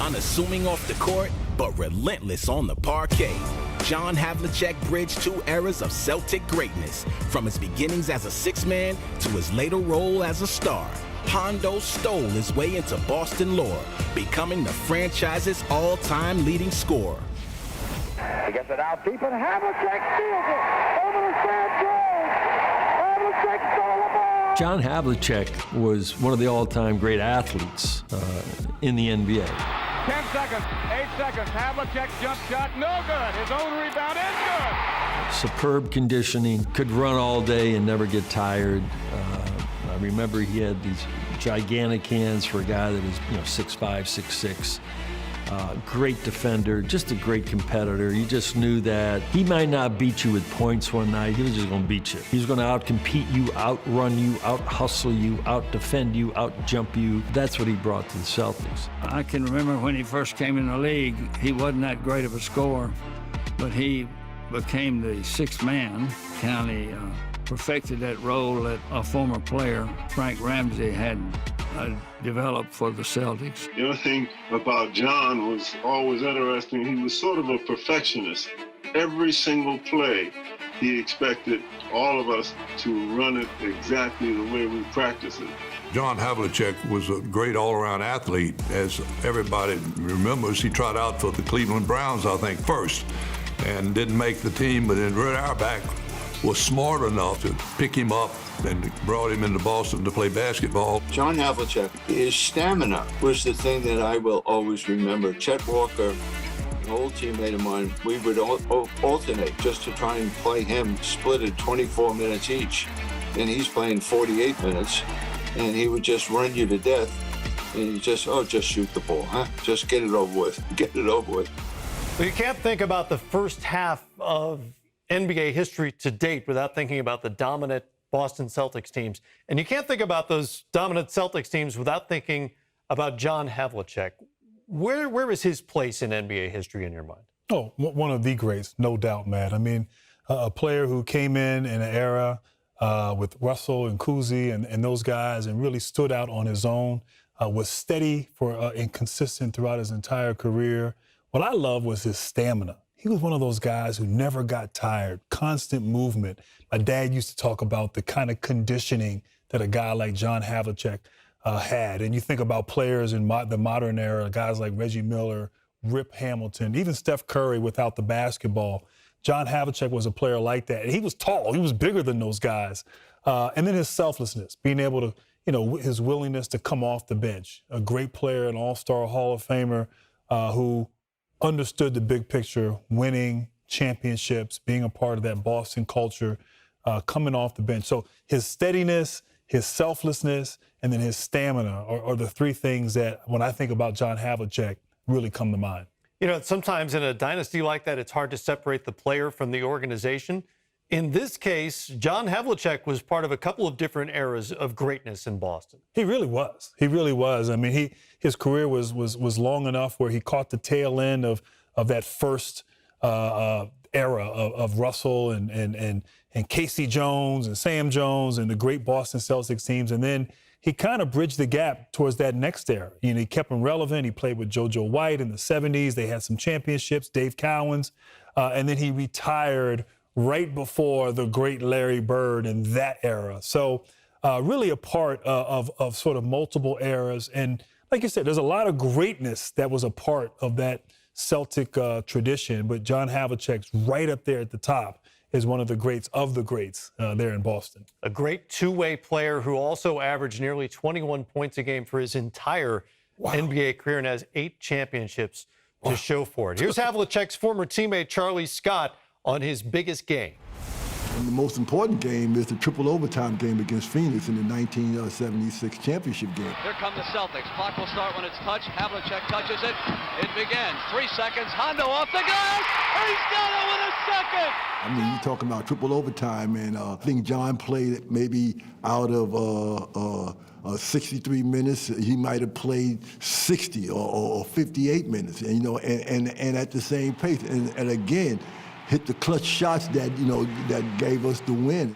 Unassuming off the court, but relentless on the parquet. John Havlicek bridged two eras of Celtic greatness, from his beginnings as a six-man to his later role as a star. Hondo stole his way into Boston lore, becoming the franchise's all-time leading scorer. He gets it out deep, and Havlicek steals it over the sand goal. Havlicek stole the ball. John Havlicek was one of the all-time great athletes in the NBA. 10 seconds, 8 seconds. Havlicek jump shot, no good. His own rebound is good. Superb conditioning, could run all day and never get tired. I remember he had these gigantic hands for a guy that was, 6'5", 6'6". Great defender, just a great competitor. You just knew that he might not beat you with points one night. He was just going to beat you. He was going to out-compete you, outrun you, out-hustle you, out-defend you, out-jump you. That's what he brought to the Celtics. I can remember when he first came in the league, he wasn't that great of a scorer, but he became the sixth man. County perfected that role that a former player, Frank Ramsey, had developed for the Celtics. The other thing about John was always interesting. He was sort of a perfectionist. Every single play, he expected all of us to run it exactly the way we practice it. John Havlicek was a great all-around athlete. As everybody remembers, he tried out for the Cleveland Browns, I think, first, and didn't make the team, but then Red Auerbach was smart enough to pick him up and brought him into Boston to play basketball. John Havlicek, his stamina was the thing that I will always remember. Chet Walker, an old teammate of mine, we would alternate just to try and play him, split it 24 minutes each. And he's playing 48 minutes, and he would just run you to death. And you just shoot the ball, huh? Just get it over with, get it over with. Well, you can't think about the first half of NBA history to date without thinking about the dominant Boston Celtics teams. And you can't think about those dominant Celtics teams without thinking about John Havlicek. Where is his place in NBA history in your mind? Oh, one of the greats, no doubt, Matt. I mean, a player who came in an era with Russell and Cousy and those guys and really stood out on his own, was steady and consistent throughout his entire career. What I love was his stamina. He was one of those guys who never got tired, constant movement. My dad used to talk about the kind of conditioning that a guy like John Havlicek had. And you think about players in the modern era, guys like Reggie Miller, Rip Hamilton, even Steph Curry without the basketball. John Havlicek was a player like that. And he was tall. He was bigger than those guys. And then his selflessness, being able to, his willingness to come off the bench. A great player, an all-star Hall of Famer who understood the big picture, winning championships, being a part of that Boston culture, coming off the bench. So his steadiness, his selflessness, and then his stamina are the three things that, when I think about John Havlicek, really come to mind. Sometimes in a dynasty like that, it's hard to separate the player from the organization. In this case, John Havlicek was part of a couple of different eras of greatness in Boston. He really was. He really was. I mean, his career was long enough where he caught the tail end of that first era of Russell and Casey Jones and Sam Jones and the great Boston Celtics teams. And then he kind of bridged the gap towards that next era. He kept him relevant. He played with JoJo White in the 70s. They had some championships, Dave Cowens. And then he retired right before the great Larry Bird in that era. So really a part of sort of multiple eras. And like you said, there's a lot of greatness that was a part of that Celtic tradition. But John Havlicek's right up there at the top is one of the greats there in Boston. A great two-way player who also averaged nearly 21 points a game for his entire NBA career and has 8 championships to show for it. Here's Havlicek's former teammate Charlie Scott on his biggest game. And the most important game is the triple overtime game against Phoenix in the 1976 championship game. Here come the Celtics. Clock will start when it's touched. Havlicek touches it. It begins. 3 seconds. Hondo off the glass. He's got it with a second. I mean, you're talking about triple overtime, and I think John played maybe out of 63 minutes, he might have played 60 or 58 minutes, and at the same pace. And again, hit the clutch shots that, that gave us the win.